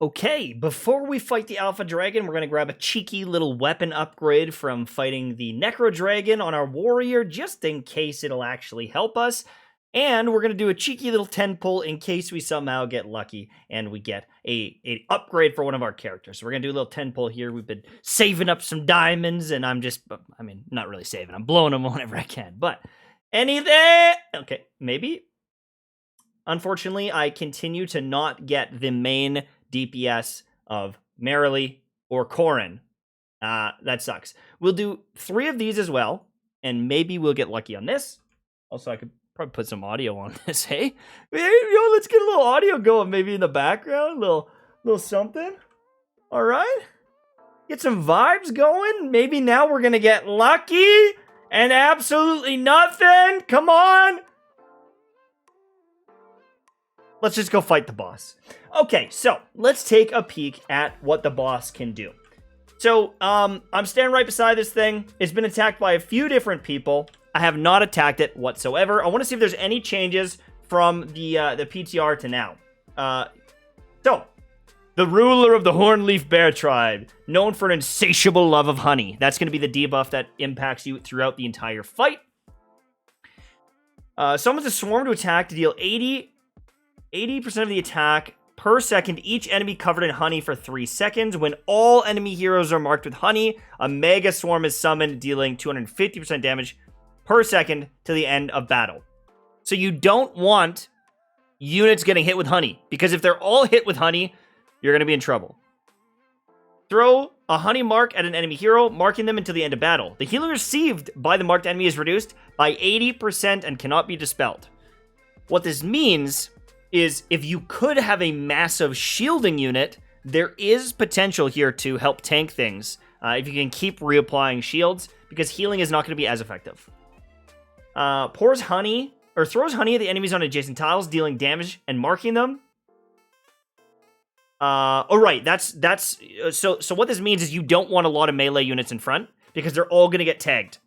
Okay, before we fight the Alpha Dragon, we're going to grab a cheeky little weapon upgrade from fighting the Necro Dragon on our Warrior, just in case it'll actually help us. And we're going to do a cheeky little 10 pull in case we somehow get lucky and we get a upgrade for one of our characters. So we're going to do a little 10 pull here. We've been saving up some diamonds, and not really saving. I'm blowing them whenever I can. But anything... Okay, maybe. Unfortunately, I continue to not get the main DPS of Merrily or Corrin. That sucks. We'll do 3 of these as well, and maybe we'll get lucky on this. Also, I could probably put some audio on this, hey? Let's get a little audio going, maybe in the background, a little something. All right? Get some vibes going. Maybe now we're gonna get lucky and absolutely nothing. Come on. Let's just go fight the boss. Okay, so let's take a peek at what the boss can do. So, I'm standing right beside this thing. It's been attacked by a few different people. I have not attacked it whatsoever. I want to see if there's any changes from the PTR to now. So, the ruler of the Hornleaf Bear Tribe, known for an insatiable love of honey. That's going to be the debuff that impacts you throughout the entire fight. Summons a swarm to attack to deal 80% of the attack per second, each enemy covered in honey for 3 seconds. When all enemy heroes are marked with honey, a mega swarm is summoned, dealing 250% damage per second to the end of battle. So you don't want units getting hit with honey, because if they're all hit with honey, you're going to be in trouble. Throw a honey mark at an enemy hero, marking them until the end of battle. The healing received by the marked enemy is reduced by 80% and cannot be dispelled. What this means is if you could have a massive shielding unit, there is potential here to help tank things if you can keep reapplying shields, because healing is not going to be as effective. Pours honey, or throws honey at the enemies on adjacent tiles, dealing damage and marking them. Right, so what this means is you don't want a lot of melee units in front, because they're all going to get tagged,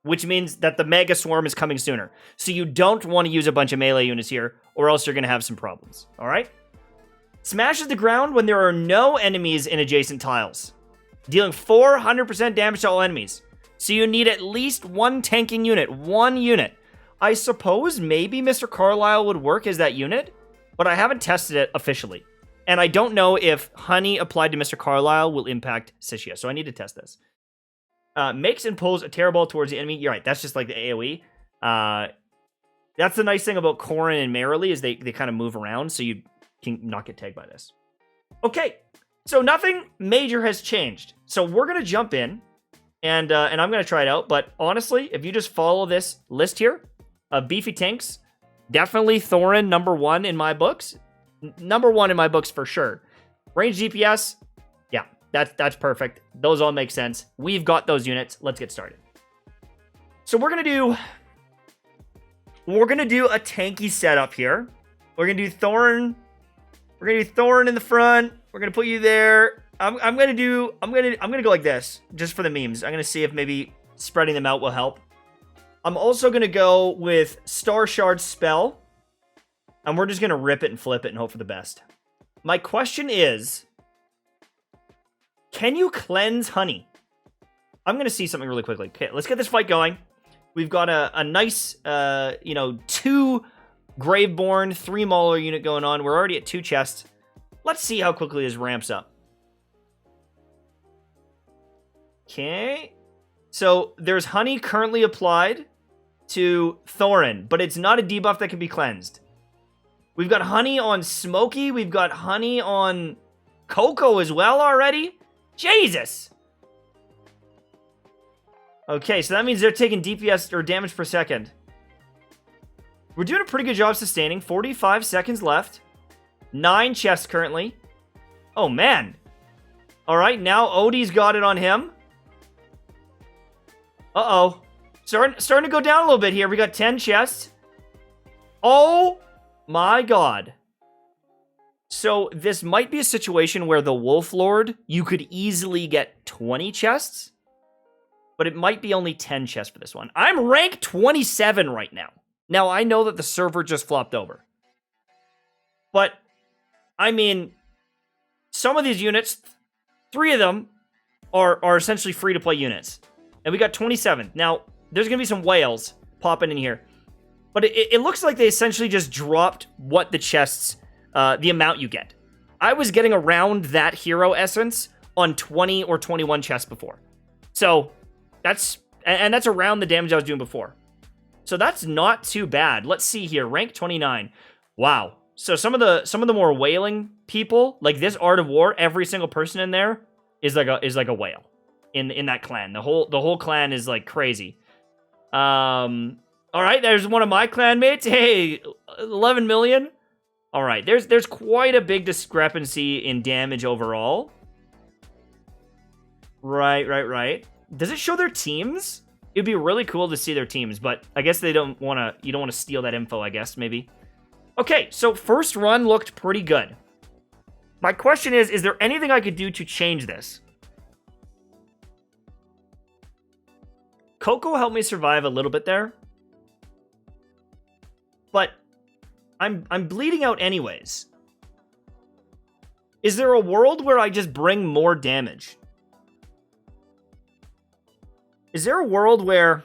which means that the Mega Swarm is coming sooner. So you don't want to use a bunch of melee units here, or else you're going to have some problems, alright? Smashes the ground when there are no enemies in adjacent tiles, dealing 400% damage to all enemies. So you need at least one tanking unit, one unit. I suppose maybe Mr. Carlisle would work as that unit, but I haven't tested it officially. And I don't know if honey applied to Mr. Carlisle will impact Sishia, so I need to test this. Makes and pulls a terror ball towards the enemy. You're right, that's just like the AoE. That's the nice thing about Corrin and Merrily, is they kind of move around, so you can not get tagged by this. Okay, so nothing major has changed. So we're going to jump in, and I'm going to try it out. But honestly, if you just follow this list here of beefy tanks, definitely Thorin #1 in my books. #1 in my books for sure. Range DPS, yeah, that's perfect. Those all make sense. We've got those units. Let's get started. So we're gonna do a tanky setup here. We're gonna do Thorin. We're gonna do Thorin in the front. We're gonna put you there. I'm gonna go like this, just for the memes. I'm gonna see if maybe spreading them out will help. I'm also gonna go with Star Shard spell. And we're just going to rip it and flip it and hope for the best. My question is, can you cleanse honey? I'm going to see something really quickly. Okay, let's get this fight going. We've got a nice, 2 Graveborn, 3 Mauler unit going on. We're already at 2 chests. Let's see how quickly this ramps up. Okay. So there's honey currently applied to Thorin, but it's not a debuff that can be cleansed. We've got honey on Smokey. We've got honey on Coco as well already. Jesus! Okay, so that means they're taking DPS or damage per second. We're doing a pretty good job sustaining. 45 seconds left. 9 chests currently. Oh, man. Alright, now Odie's got it on him. Uh-oh. Starting to go down a little bit here. We got 10 chests. Oh my god. So this might be a situation where the Wolf Lord, you could easily get 20 chests, but it might be only 10 chests for this one. I'm rank 27 right now. Now, I know that the server just flopped over, but I mean, some of these units, 3 of them are essentially free-to-play units. And we got 27. Now, there's going to be some whales popping in here. But it looks like they essentially just dropped what the chests, the amount you get. I was getting around that hero essence on 20 or 21 chests before. So, that's around the damage I was doing before. So that's not too bad. Let's see here, rank 29. Wow. So some of the more whaling people, like this Art of War, every single person in there is like a whale in that clan. The whole clan is like crazy. All right, there's one of my clanmates. Hey, 11 million. All right, there's quite a big discrepancy in damage overall. Right. Does it show their teams? It'd be really cool to see their teams, but I guess you don't want to steal that info, I guess, maybe. Okay, so first run looked pretty good. My question is there anything I could do to change this? Coco helped me survive a little bit there. But I'm bleeding out anyways. Is there a world where I just bring more damage? Is there a world where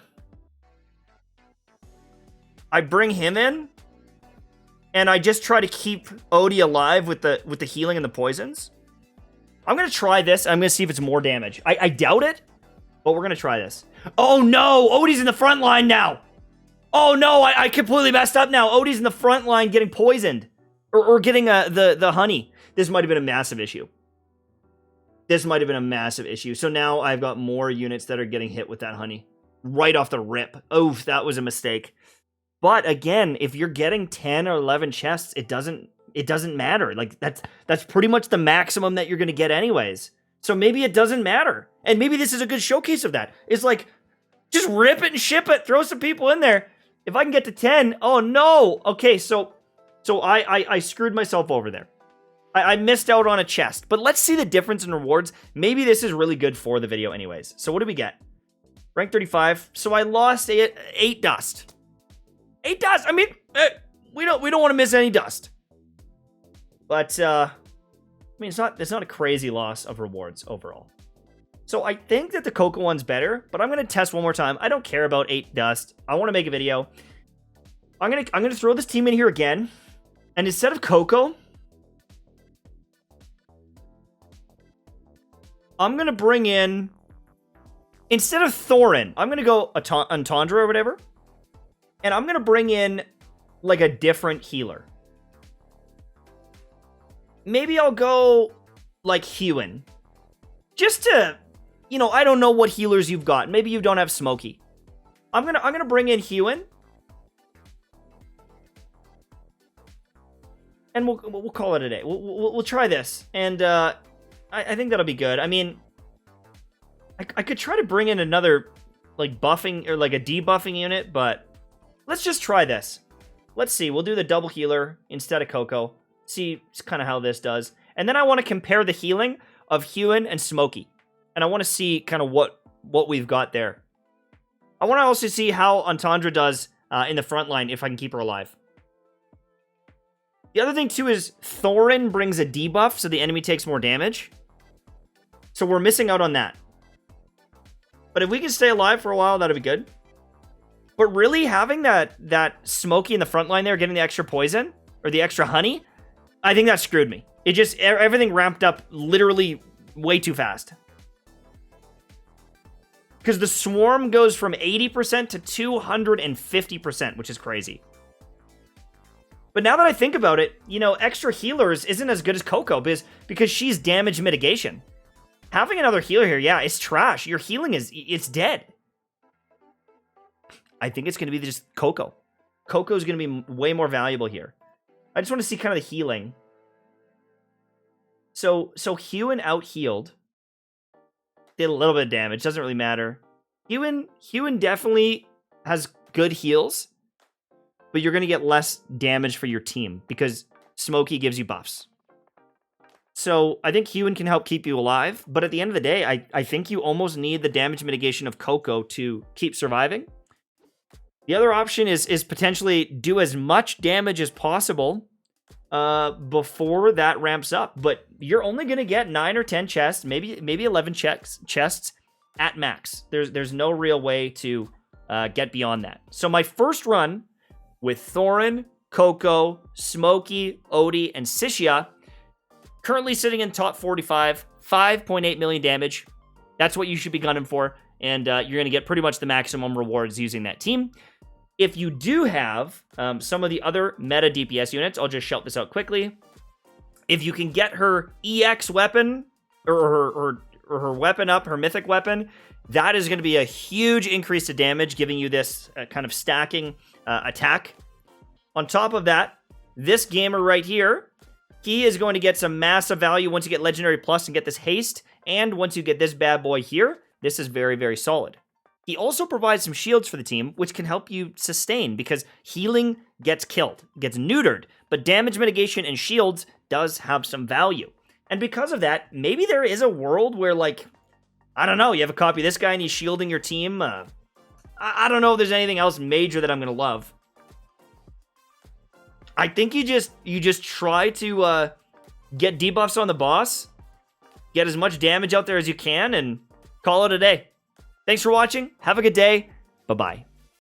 I bring him in and I just try to keep Odie alive with the healing and the poisons? I'm going to try this. I'm going to see if it's more damage. I doubt it, but we're going to try this. Oh no, Odie's in the front line now. Oh no, I completely messed up now. Odie's in the front line getting poisoned or getting the honey. This might have been a massive issue. So now I've got more units that are getting hit with that honey right off the rip. Oh, that was a mistake. But again, if you're getting 10 or 11 chests, it doesn't matter. Like that's pretty much the maximum that you're going to get anyways. So maybe it doesn't matter. And maybe this is a good showcase of that. It's like, just rip it and ship it. Throw some people in there. If I can get to 10, oh no. Okay, so I screwed myself over there. I missed out on a chest, but let's see the difference in rewards. Maybe this is really good for the video anyways. So what did we get? Rank 35. So I lost 8 dust. 8 dust. I mean, we don't want to miss any dust. But I mean, it's not a crazy loss of rewards overall. So I think that the Coco one's better, but I'm gonna test one more time. I don't care about 8 dust. I want to make a video. I'm gonna throw this team in here again, and instead of Coco, I'm going to bring in, instead of Thorin, I'm going to go Entendre or whatever. And I'm going to bring in, like, a different healer. Maybe I'll go, like, Hewin. Just to, I don't know what healers you've got. Maybe you don't have Smokey. I'm gonna bring in Hewin. And we'll call it a day. We'll try this. And, I think that'll be good. I mean, I could try to bring in another, like, buffing, or, like, a debuffing unit, but let's just try this. Let's see. We'll do the double healer instead of Coco. See kind of how this does. And then I want to compare the healing of Hewin and Smokey. And I want to see kind of what we've got there. I want to also see how Entendre does in the front line if I can keep her alive. The other thing, too, is Thorin brings a debuff, so the enemy takes more damage. So we're missing out on that. But if we can stay alive for a while, that'll be good. But really, having that Smokey in the front line there, getting the extra poison, or the extra honey, I think that screwed me. It just, everything ramped up literally way too fast. Because the swarm goes from 80% to 250%, which is crazy. But now that I think about it, extra healers isn't as good as Coco because she's damage mitigation. Having another healer here, yeah, it's trash. Your healing it's dead. I think it's going to be just Coco. Coco's going to be way more valuable here. I just want to see kind of the healing. So Hewin out-healed. Did a little bit of damage. Doesn't really matter. Hewin definitely has good heals. But you're going to get less damage for your team because Smokey gives you buffs. So I think Hewin can help keep you alive. But at the end of the day, I think you almost need the damage mitigation of Coco to keep surviving. The other option is potentially do as much damage as possible before that ramps up. But you're only going to get 9 or 10 chests, maybe 11 chests at max. There's no real way to get beyond that. So my first run with Thorin, Coco, Smokey, Odie, and Sishia, currently sitting in top 45, 5.8 million damage. That's what you should be gunning for, and you're going to get pretty much the maximum rewards using that team. If you do have some of the other meta DPS units, I'll just shout this out quickly. If you can get her EX weapon, or her weapon up, her mythic weapon, that is going to be a huge increase to damage, giving you this kind of stacking attack. On top of that, this gamer right here, he is going to get some massive value once you get Legendary Plus and get this haste, and once you get this bad boy here, this is very, very solid. He also provides some shields for the team, which can help you sustain, because healing gets killed, gets neutered, but damage mitigation and shields does have some value. And because of that, maybe there is a world where, like, I don't know, you have a copy of this guy and he's shielding your team. I don't know if there's anything else major that I'm going to love. I think you just try to get debuffs on the boss, get as much damage out there as you can, and call it a day. Thanks for watching. Have a good day. Bye-bye.